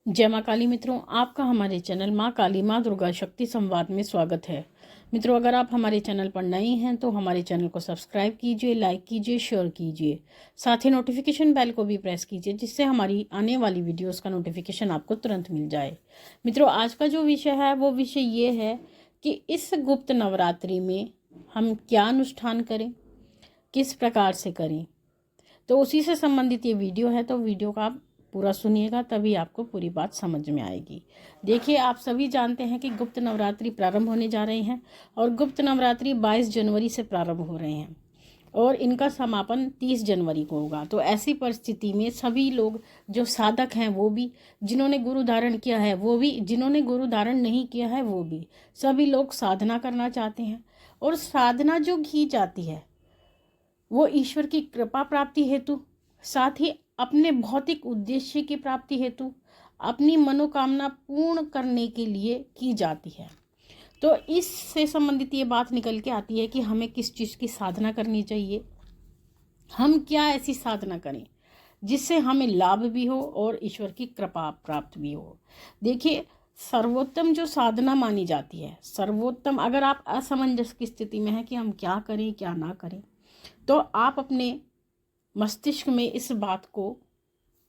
जय माँ काली मित्रों, आपका हमारे चैनल माँ काली माँ दुर्गा शक्ति संवाद में स्वागत है। मित्रों, अगर आप हमारे चैनल पर नए हैं तो हमारे चैनल को सब्सक्राइब कीजिए, लाइक कीजिए, शेयर कीजिए। साथ ही नोटिफिकेशन बेल को भी प्रेस कीजिए, जिससे हमारी आने वाली वीडियोस का नोटिफिकेशन आपको तुरंत मिल जाए। मित्रों, आज का जो विषय है वो विषय ये है कि इस गुप्त नवरात्रि में हम क्या अनुष्ठान करें, किस प्रकार से करें। तो उसी से संबंधित ये वीडियो है, तो वीडियो का आप पूरा सुनिएगा, तभी आपको पूरी बात समझ में आएगी। देखिए, आप सभी जानते हैं कि गुप्त नवरात्रि प्रारंभ होने जा रहे हैं और गुप्त नवरात्रि 22 जनवरी से प्रारंभ हो रहे हैं और इनका समापन 30 जनवरी को होगा। तो ऐसी परिस्थिति में सभी लोग जो साधक हैं वो भी, जिन्होंने गुरु धारण किया है वो भी, जिन्होंने गुरु धारण नहीं किया है वो भी, सभी लोग साधना करना चाहते हैं। और साधना जो की जाती है वो ईश्वर की कृपा प्राप्ति हेतु, साथ ही अपने भौतिक उद्देश्य की प्राप्ति हेतु, अपनी मनोकामना पूर्ण करने के लिए की जाती है। तो इससे संबंधित ये बात निकल के आती है कि हमें किस चीज़ की साधना करनी चाहिए, हम क्या ऐसी साधना करें जिससे हमें लाभ भी हो और ईश्वर की कृपा प्राप्त भी हो। देखिए, सर्वोत्तम जो साधना मानी जाती है, सर्वोत्तम, अगर आप असमंजस की स्थिति में हैं कि हम क्या करें क्या ना करें, तो आप अपने मस्तिष्क में इस बात को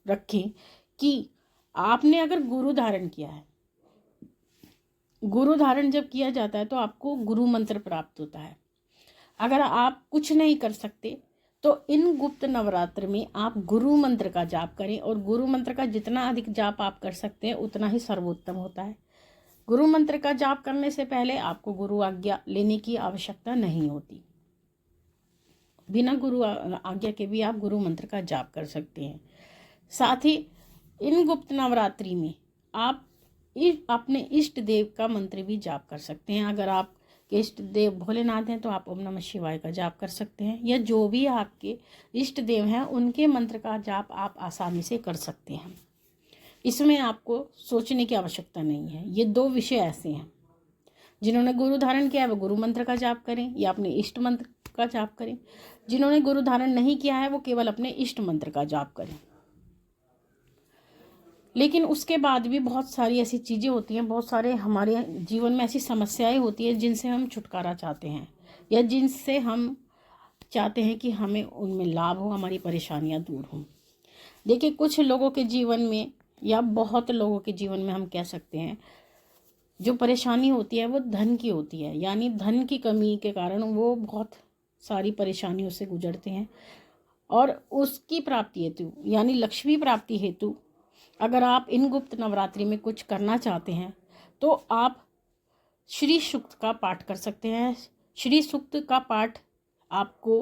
रखें कि आपने अगर गुरु धारण किया है, गुरु धारण जब किया जाता है तो आपको गुरु मंत्र प्राप्त होता है। अगर आप कुछ नहीं कर सकते तो इन गुप्त नवरात्र में आप गुरु मंत्र का जाप करें, और गुरु मंत्र का जितना अधिक जाप आप कर सकते हैं उतना ही सर्वोत्तम होता है। गुरु मंत्र का जाप करने से पहले आपको गुरु आज्ञा लेने की आवश्यकता नहीं होती। बिना गुरु आज्ञा के भी आप गुरु मंत्र का जाप कर सकते हैं। साथ ही इन गुप्त नवरात्रि में आप अपने इष्ट देव का मंत्र भी जाप कर सकते हैं। अगर आप के इष्ट देव भोलेनाथ हैं तो आप ओम नमः शिवाय का जाप कर सकते हैं, या जो भी आपके इष्ट देव हैं उनके मंत्र का जाप आप आसानी से कर सकते हैं। इसमें आपको सोचने की आवश्यकता नहीं है। ये दो विषय ऐसे हैं, जिन्होंने गुरु धारण किया है वो गुरु मंत्र का जाप करें या अपने इष्ट मंत्र का जाप करें। जिन्होंने गुरु धारण नहीं किया है वो केवल अपने इष्ट मंत्र का जाप करें। लेकिन उसके बाद भी बहुत सारी ऐसी चीज़ें होती हैं, बहुत सारे हमारे जीवन में ऐसी समस्याएं होती हैं जिनसे हम छुटकारा चाहते हैं, या जिनसे हम चाहते हैं कि हमें उनमें लाभ हो, हमारी परेशानियां दूर हों। देखिए, कुछ लोगों के जीवन में, या बहुत लोगों के जीवन में हम कह सकते हैं, जो परेशानी होती है वो धन की होती है। यानी धन की कमी के कारण वो बहुत सारी परेशानियों से गुजरते हैं, और उसकी प्राप्ति हेतु यानी लक्ष्मी प्राप्ति हेतु अगर आप इन गुप्त नवरात्रि में कुछ करना चाहते हैं तो आप श्री सूक्त का पाठ कर सकते हैं। श्री सूक्त का पाठ आपको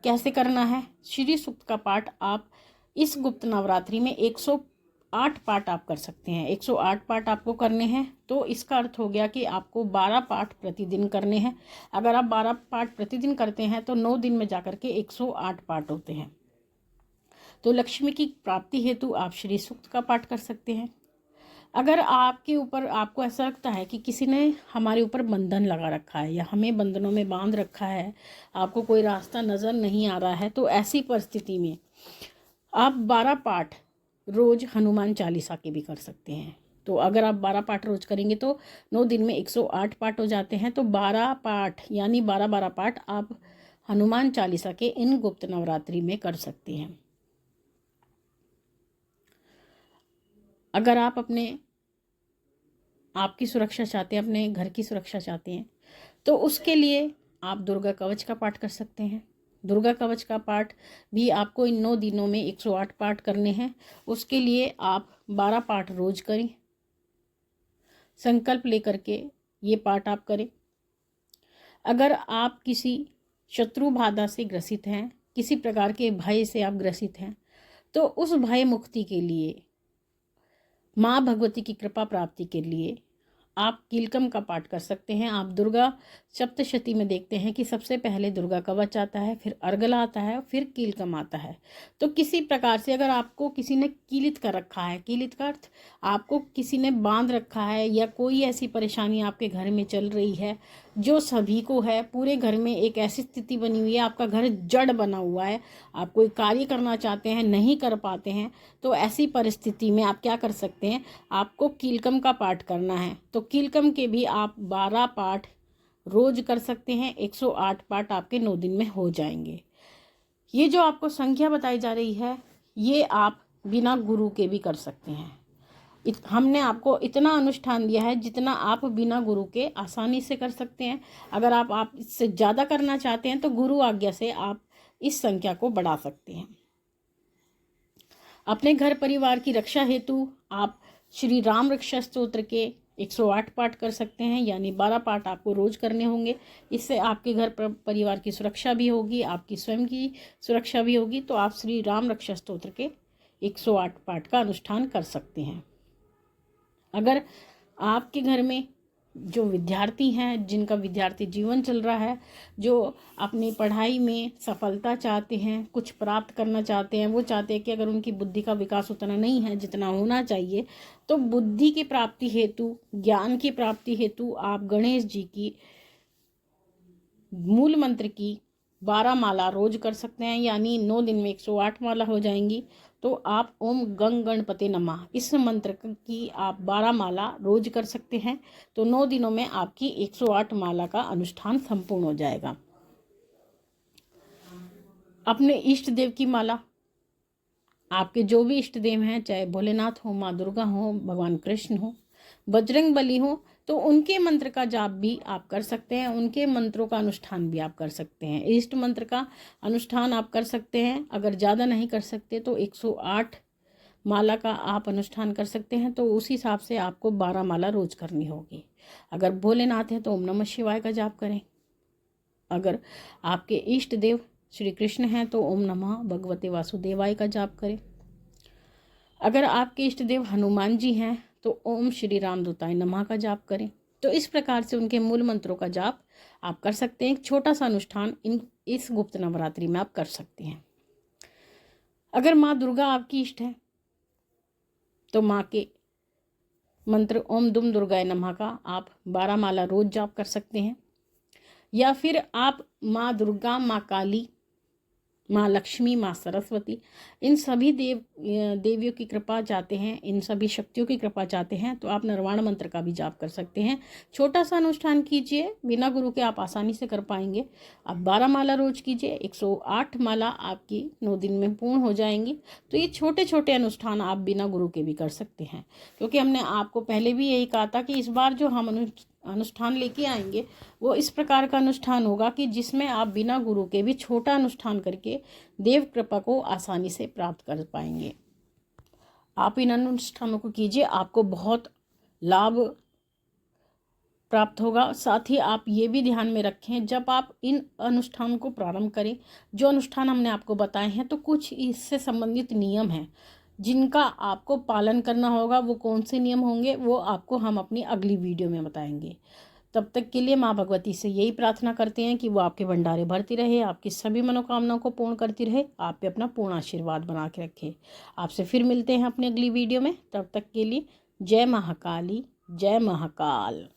कैसे करना है? श्री सूक्त का पाठ आप इस गुप्त नवरात्रि में 108 पाठ आप कर सकते हैं। 108 पाठ आपको करने हैं, तो इसका अर्थ हो गया कि आपको 12 पाठ प्रतिदिन करने हैं। अगर आप 12 पाठ प्रतिदिन करते हैं तो 9 दिन में जाकर के 108 पाठ होते हैं। तो लक्ष्मी की प्राप्ति हेतु आप श्री सूक्त का पाठ कर सकते हैं। अगर आपके ऊपर, आपको ऐसा लगता है कि किसी ने हमारे ऊपर बंधन लगा रखा है या हमें बंधनों में बांध रखा है, आपको कोई रास्ता नज़र नहीं आ रहा है, तो ऐसी परिस्थिति में आप 12 पाठ रोज हनुमान चालीसा के भी कर सकते हैं। तो अगर आप 12 पाठ रोज करेंगे तो 9 दिन में 108 पाठ हो जाते हैं। तो 12 पाठ यानी 12 पाठ आप हनुमान चालीसा के इन गुप्त नवरात्रि में कर सकते हैं। अगर आप आपकी सुरक्षा चाहते हैं, अपने घर की सुरक्षा चाहते हैं, तो उसके लिए आप दुर्गा कवच का पाठ कर सकते हैं। दुर्गा कवच का पाठ भी आपको इन 9 दिनों में 108 पाठ करने हैं। उसके लिए आप 12 पाठ रोज करें, संकल्प लेकर के ये पाठ आप करें। अगर आप किसी शत्रु बाधा से ग्रसित हैं, किसी प्रकार के भय से आप ग्रसित हैं, तो उस भय मुक्ति के लिए, माँ भगवती की कृपा प्राप्ति के लिए आप कीलकम का पाठ कर सकते हैं। आप दुर्गा सप्तशती में देखते हैं कि सबसे पहले दुर्गा कवच आता है, फिर अर्गला आता है, फिर कीलकम आता है। तो किसी प्रकार से अगर आपको किसी ने कीलित कर रखा है, कीलित का अर्थ आपको किसी ने बांध रखा है, या कोई ऐसी परेशानी आपके घर में चल रही है जो सभी को है। पूरे घर में एक ऐसी स्थिति बनी हुई है, आपका घर जड़ बना हुआ है, आप कोई कार्य करना चाहते हैं नहीं कर पाते हैं, तो ऐसी परिस्थिति में आप क्या कर सकते हैं, आपको कीलकम का पाठ करना है। तो कीलकम के भी आप 12 पाठ रोज कर सकते हैं, 108 पाठ आपके 9 दिन में हो जाएंगे। ये जो आपको संख्या बताई जा रही है, ये आप बिना गुरु के भी कर सकते हैं। हमने आपको इतना अनुष्ठान दिया है जितना आप बिना गुरु के आसानी से कर सकते हैं। अगर आप इससे ज़्यादा करना चाहते हैं तो गुरु आज्ञा से आप इस संख्या को बढ़ा सकते हैं। अपने घर परिवार की रक्षा हेतु आप श्री राम रक्षा स्तोत्र के 108 पाठ कर सकते हैं, यानी 12 पाठ आपको रोज करने होंगे। इससे आपके घर परिवार की सुरक्षा भी होगी, आपकी स्वयं की सुरक्षा भी होगी। तो आप श्री राम रक्षा स्तोत्र के 108 पाठ का अनुष्ठान कर सकते हैं। अगर आपके घर में जो विद्यार्थी हैं, जिनका विद्यार्थी जीवन चल रहा है, जो अपनी पढ़ाई में सफलता चाहते हैं, कुछ प्राप्त करना चाहते हैं, वो चाहते हैं कि अगर उनकी बुद्धि का विकास उतना नहीं है जितना होना चाहिए, तो बुद्धि की प्राप्ति हेतु, ज्ञान की प्राप्ति हेतु आप गणेश जी की मूल मंत्र की 12 माला रोज कर सकते हैं, यानी 9 दिन में 108 माला हो जाएंगी। तो आप ओम गंग गणपति नमः इस मंत्र की आप 12 माला रोज कर सकते हैं। तो 9 दिनों में आपकी 108 माला का अनुष्ठान संपूर्ण हो जाएगा। अपने इष्ट देव की माला, आपके जो भी इष्ट देव हैं, चाहे भोलेनाथ हो, माँ दुर्गा हो, भगवान कृष्ण हो, बजरंग बली हो, तो उनके मंत्र का जाप भी आप कर सकते हैं, उनके मंत्रों का अनुष्ठान भी आप कर सकते हैं। इष्ट मंत्र का अनुष्ठान आप कर सकते हैं। अगर ज़्यादा नहीं कर सकते तो 108 माला का आप अनुष्ठान कर सकते हैं। तो उस हिसाब से आपको 12 माला रोज करनी होगी। अगर भोलेनाथ है तो ओम नमः शिवाय का जाप करें। अगर आपके इष्ट देव श्री कृष्ण हैं तो ओम नमः भगवते वासुदेवाय का जाप करें। अगर आपके इष्ट देव हनुमान जी हैं तो ओम श्री रामदूताय नमः का जाप करें। तो इस प्रकार से उनके मूल मंत्रों का जाप आप कर सकते हैं। एक छोटा सा अनुष्ठान इस गुप्त नवरात्रि में आप कर सकते हैं। अगर माँ दुर्गा आपकी इष्ट है तो माँ के मंत्र ओम दुम दुर्गाय नमः का आप 12 माला रोज जाप कर सकते हैं। या फिर आप माँ दुर्गा, माँ काली, माँ लक्ष्मी, माँ सरस्वती, इन सभी देवियों की कृपा चाहते हैं, इन सभी शक्तियों की कृपा चाहते हैं, तो आप निर्वाण मंत्र का भी जाप कर सकते हैं। छोटा सा अनुष्ठान कीजिए, बिना गुरु के आप आसानी से कर पाएंगे। आप 12 माला रोज कीजिए, 108 माला आपकी 9 दिन में पूर्ण हो जाएंगी। तो ये छोटे छोटे अनुष्ठान आप बिना गुरु के भी कर सकते हैं, क्योंकि हमने आपको पहले भी यही कहा था कि इस बार जो हम अनुष्ठान लेके आएंगे वो इस प्रकार का अनुष्ठान होगा कि जिसमें आप बिना गुरु के भी छोटा अनुष्ठान करके देव कृपा को आसानी से प्राप्त कर पाएंगे। आप इन अनुष्ठानों को कीजिए, आपको बहुत लाभ प्राप्त होगा। साथ ही आप ये भी ध्यान में रखें, जब आप इन अनुष्ठान को प्रारंभ करें, जो अनुष्ठान हमने आपको बताए हैं, तो कुछ इससे संबंधित नियम हैं जिनका आपको पालन करना होगा। वो कौन से नियम होंगे वो आपको हम अपनी अगली वीडियो में बताएंगे। तब तक के लिए माँ भगवती से यही प्रार्थना करते हैं कि वो आपके भंडारे भरती रहे, आपकी सभी मनोकामनाओं को पूर्ण करती रहे, आप पे अपना पूर्ण आशीर्वाद बना के रखे। आपसे फिर मिलते हैं अपनी अगली वीडियो में। तब तक के लिए जय महाकाली, जय महाकाल।